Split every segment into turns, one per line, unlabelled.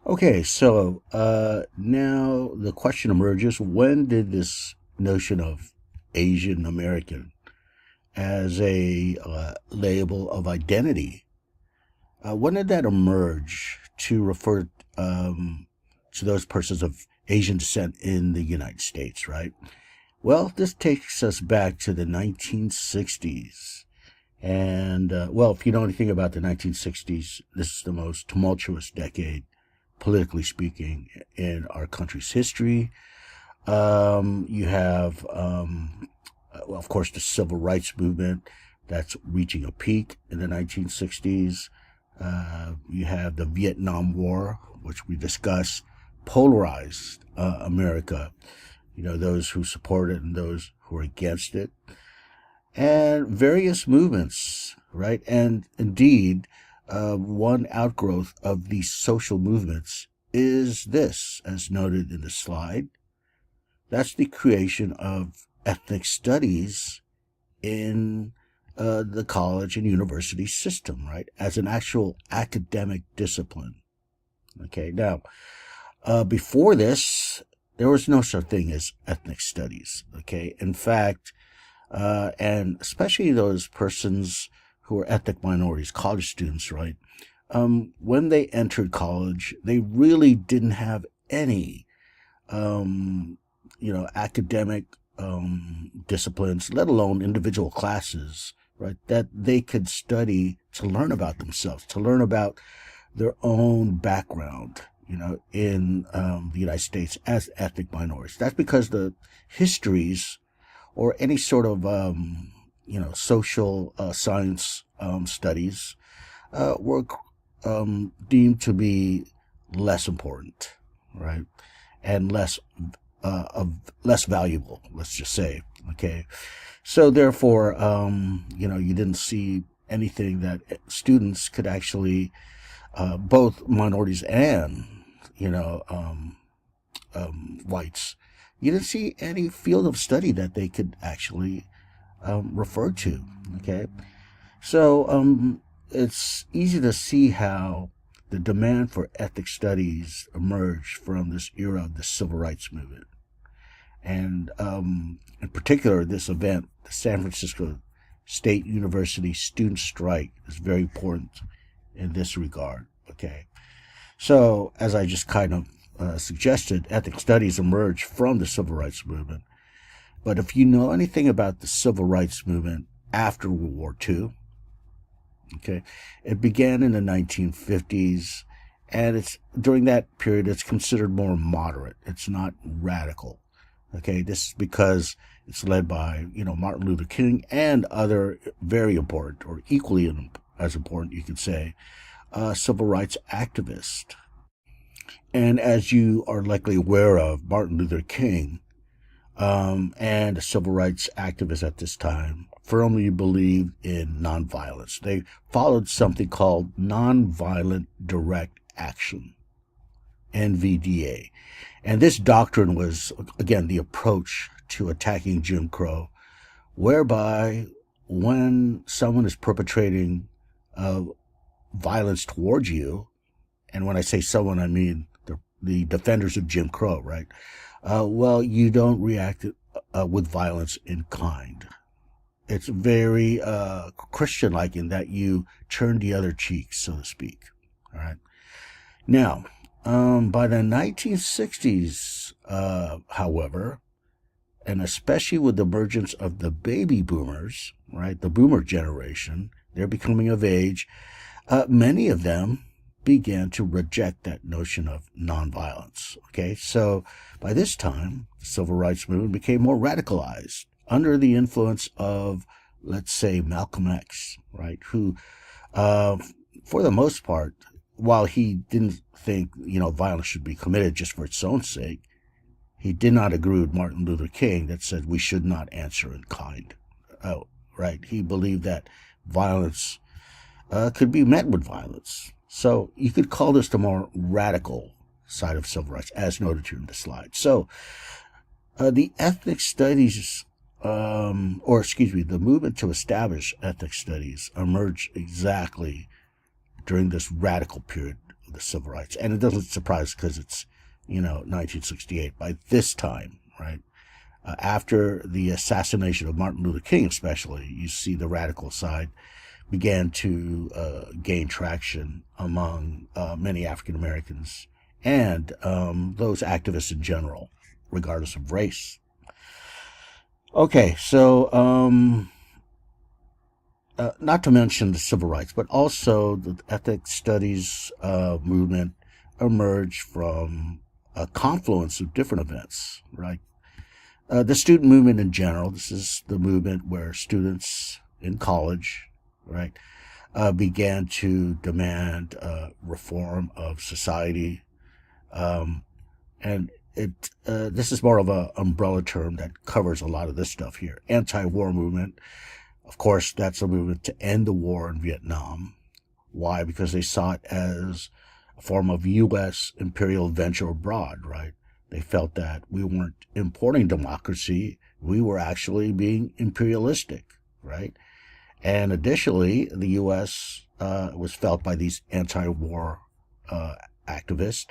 Okay, so now the question emerges: when did this notion of Asian American as a label of identity, when did that emerge to refer um, to those persons of Asian descent in the United States? Right. Well, this takes us back to the 1960s. And, well, if you know anything about the 1960s, this is the most tumultuous decade, politically speaking, in our country's history. You have, well, of course, the civil rights movement that's reaching a peak in the 1960s. You have the Vietnam War, which we discussed, polarized America, those who support it and those who are against it, and various movements, right? And indeed, one outgrowth of these social movements is this, as noted in the slide. That's the creation of ethnic studies in the college and university system, right? As an actual academic discipline. Okay, now, before this, there was no such thing as ethnic studies. Okay, in fact, and especially those persons who are ethnic minorities, college students, right? When they entered college, they really didn't have any, academic disciplines, let alone individual classes, right? That they could study to learn about themselves, to learn about their own background, in the United States as ethnic minorities. That's because the histories or any sort of social science studies were deemed to be less important, right, and less valuable. Let's just say, okay. So therefore, you didn't see anything that students could actually, both minorities and you know whites, you didn't see any field of study that they could actually refer to. Okay, so it's easy to see how the demand for ethic studies emerged from this era of the civil rights movement, and in particular, this event, the San Francisco State University student strike, is very important in this regard. Okay, so as I just kind of suggested, ethnic studies emerged from the civil rights movement. But if you know anything about the civil rights movement after World War II, okay, it began in the 1950s, and it's during that period it's considered more moderate. It's not radical. Okay, this is because it's led by Martin Luther King and other very important, or equally as important, you could say, civil rights activists. And as you are likely aware of, Martin Luther King and the civil rights activists at this time firmly believed in nonviolence. They followed something called nonviolent direct action, NVDA. And this doctrine was, again, the approach to attacking Jim Crow, whereby when someone is perpetrating uh, violence towards you, and when I say someone, I mean the defenders of Jim Crow, right? Well, you don't react with violence in kind. It's very Christian-like in that you turn the other cheek, so to speak. All right. Now, by the 1960s, however, and especially with the emergence of the baby boomers, right, the boomer generation, they're becoming of age. Many of them began to reject that notion of nonviolence. Okay, so by this time, the civil rights movement became more radicalized under the influence of, let's say, Malcolm X, right, who, uh, for the most part, while he didn't think violence should be committed just for its own sake, he did not agree with Martin Luther King that said we should not answer in kind. Right, he believed that violence could be met with violence. So you could call this the more radical side of civil rights, as noted here in the slide. So the ethnic studies, or excuse me, the movement to establish ethnic studies emerged exactly during this radical period the civil rights. And it doesn't surprise because it's, 1968. By this time, right, after the assassination of Martin Luther King especially, you see the radical side began to gain traction among many African Americans and those activists in general, regardless of race. Okay, so not to mention the civil rights, but also the ethics studies movement emerged from a confluence of different events, right? The student movement in general, this is the movement where students in college, right, began to demand reform of society. And this is more of an umbrella term that covers a lot of this stuff here. Anti-war movement, of course, that's a movement to end the war in Vietnam. Why? Because they saw it as a form of U.S. imperial venture abroad, right? They felt that we weren't importing democracy, we were actually being imperialistic, right? And additionally, the U.S. Was felt by these anti-war activists,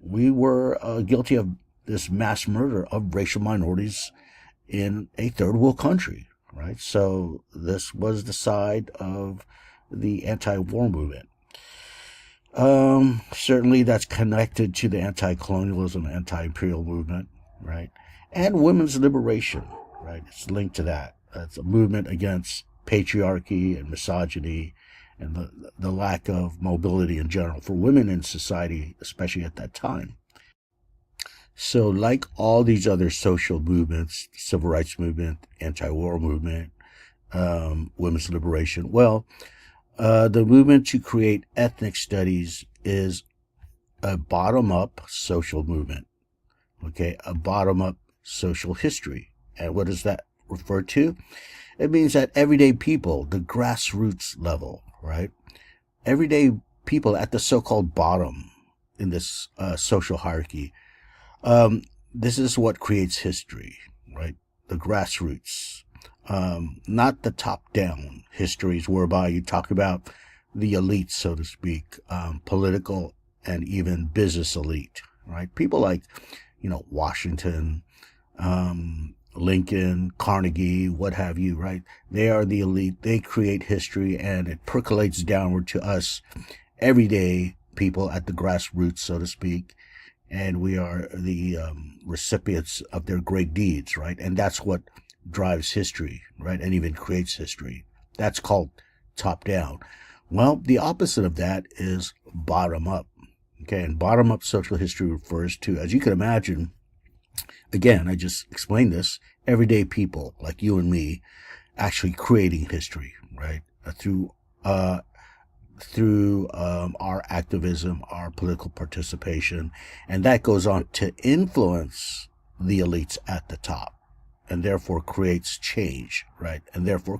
we were guilty of this mass murder of racial minorities in a third world country, right? So this was the side of the anti-war movement. Certainly that's connected to the anti-colonialism, anti-imperial movement, right? And women's liberation, right? It's linked to that. It's a movement against patriarchy and misogyny and the lack of mobility in general for women in society, especially at that time. So like all these other social movements, civil rights movement, anti-war movement, women's liberation, the movement to create ethnic studies is a bottom-up social movement, okay? A bottom-up social history. And what does that refer to? It means that everyday people, the grassroots level, right? Everyday people at the so-called bottom in this social hierarchy, this is what creates history, right? The grassroots. Not the top-down histories whereby you talk about the elite, so to speak, political and even business elite, right? People like, Washington, Lincoln, Carnegie, what have you, right? They are the elite. They create history and it percolates downward to us, everyday people at the grassroots, so to speak. And we are the recipients of their great deeds, right? And that's what drives history, right? And even creates history. That's called top down. Well, the opposite of that is bottom up. Okay, and bottom up social history refers to, as you can imagine, again, I just explained this, everyday people like you and me actually creating history, right? Through our activism, our political participation, and that goes on to influence the elites at the top, and therefore creates change, right? And therefore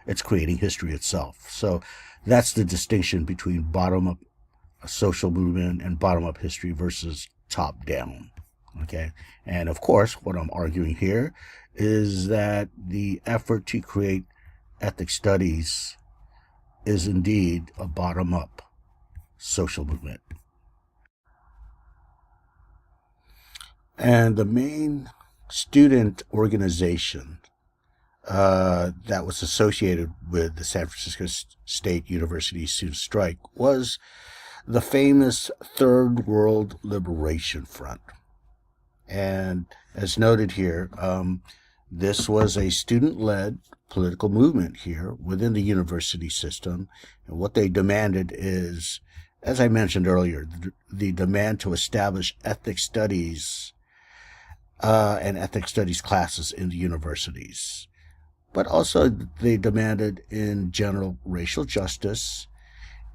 it's creating history itself. So that's the distinction between bottom-up social movement and bottom-up history versus top-down, okay? And of course, what I'm arguing here is that the effort to create ethnic studies is indeed a bottom-up social movement. And the main student organization that was associated with the San Francisco State University student strike was the famous Third World Liberation Front. And as noted here, this was a student-led political movement here within the university system. And what they demanded is, as I mentioned earlier, the demand to establish ethnic studies and ethnic studies classes in the universities. But also they demanded in general racial justice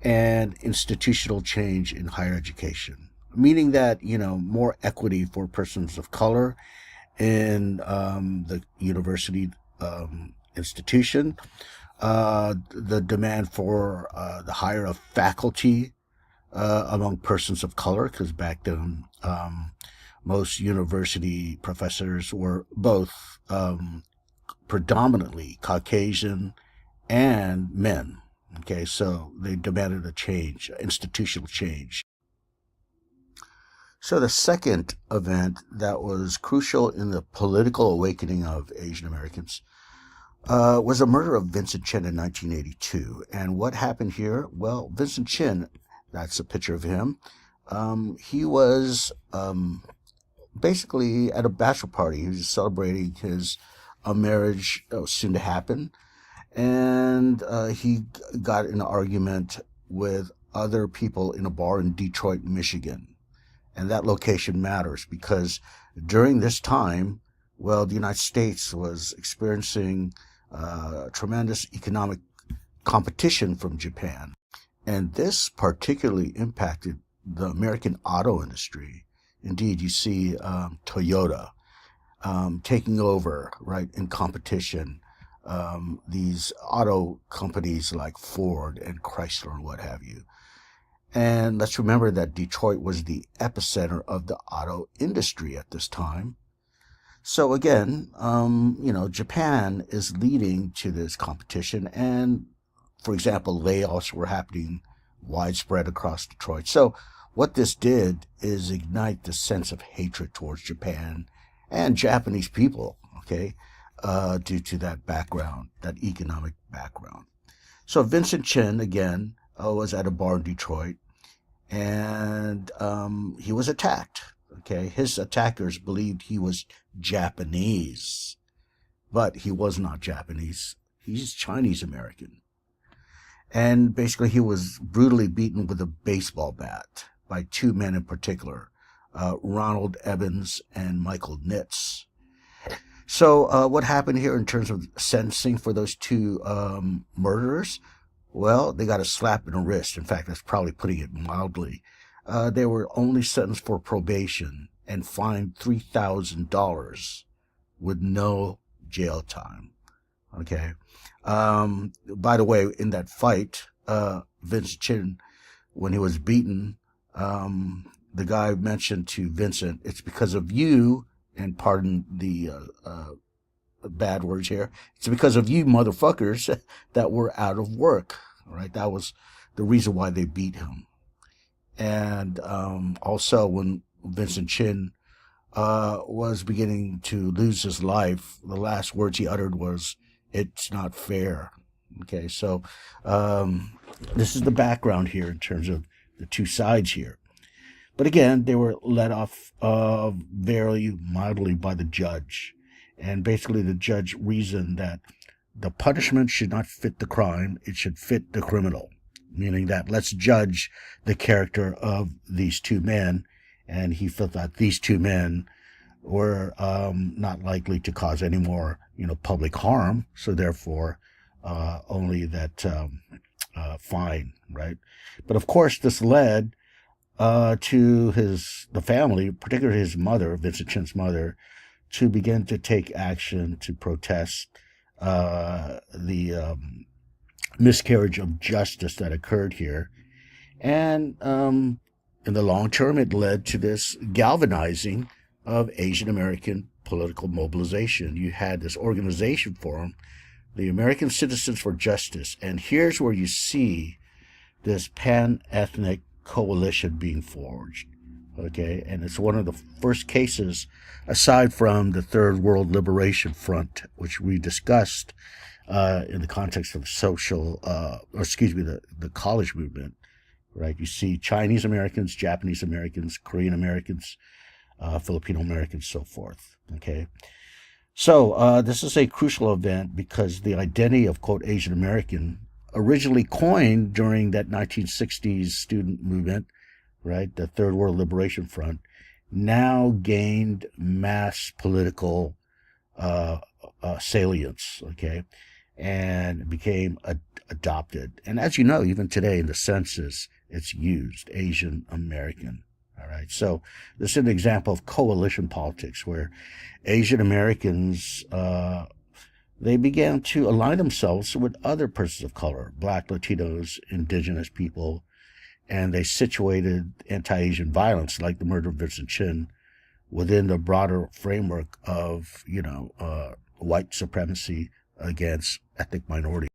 and institutional change in higher education, meaning that, more equity for persons of color in the university institution, the demand for the hire of faculty among persons of color, because back then most university professors were both predominantly Caucasian and men, Okay, so they demanded a change, institutional change. So the second event that was crucial in the political awakening of Asian Americans was the murder of Vincent Chin in 1982. And what happened here? Well, Vincent Chin, that's a picture of him. He was basically at a bachelor party. He was celebrating his marriage that was soon to happen. And he got in an argument with other people in a bar in Detroit, Michigan. And that location matters because during this time, well, the United States was experiencing tremendous economic competition from Japan. And this particularly impacted the American auto industry. Indeed, you see Toyota taking over, right, in competition. These auto companies like Ford and Chrysler and what have you. And let's remember that Detroit was the epicenter of the auto industry at this time. So again, Japan is leading to this competition. And for example, layoffs were happening widespread across Detroit. So what this did is ignite the sense of hatred towards Japan and Japanese people, okay, due to that background, that economic background. So Vincent Chin, again, was at a bar in Detroit, and he was attacked. Okay, his attackers believed he was Japanese, but he was not Japanese. He's Chinese American. And basically, he was brutally beaten with a baseball bat by two men in particular, Ronald Evans and Michael Nitz. So what happened here in terms of sentencing for those two murderers? Well, they got a slap in the wrist. In fact, that's probably putting it mildly. They were only sentenced for probation and fined $3,000 with no jail time. Okay. By the way, in that fight, Vincent Chin, when he was beaten, the guy mentioned to Vincent, "It's because of you," and pardon the bad words here, "it's because of you motherfuckers that were out of work." Right? That was the reason why they beat him. And also, when Vincent Chin was beginning to lose his life, the last words he uttered was, "It's not fair." Okay, so this is the background here in terms of the two sides here. But again, they were let off very mildly by the judge. And basically the judge reasoned that the punishment should not fit the crime, it should fit the criminal. Meaning that let's judge the character of these two men. And he felt that these two men were not likely to cause any more, public harm. So therefore, only that fine, right? But of course, this led to the family, particularly his mother, Vincent Chin's mother, to begin to take action to protest the miscarriage of justice that occurred here. And in the long term, it led to this galvanizing of Asian American political mobilization. You had this organization formed, the American Citizens for Justice. And here's where you see this pan-ethnic coalition being forged. Okay, and it's one of the first cases, aside from the Third World Liberation Front, which we discussed in the context of the college movement, right? You see Chinese Americans, Japanese Americans, Korean Americans, Filipino Americans, so forth. Okay, so this is a crucial event because the identity of, quote, Asian American, originally coined during that 1960s student movement, right, the Third World Liberation Front, now gained mass political salience, okay, and became adopted. And as you know, even today in the census, it's used, Asian American. All right, so this is an example of coalition politics where Asian Americans, they began to align themselves with other persons of color, Black, Latinos, indigenous people, and they situated anti-Asian violence, like the murder of Vincent Chin, within the broader framework of, white supremacy against ethnic minorities.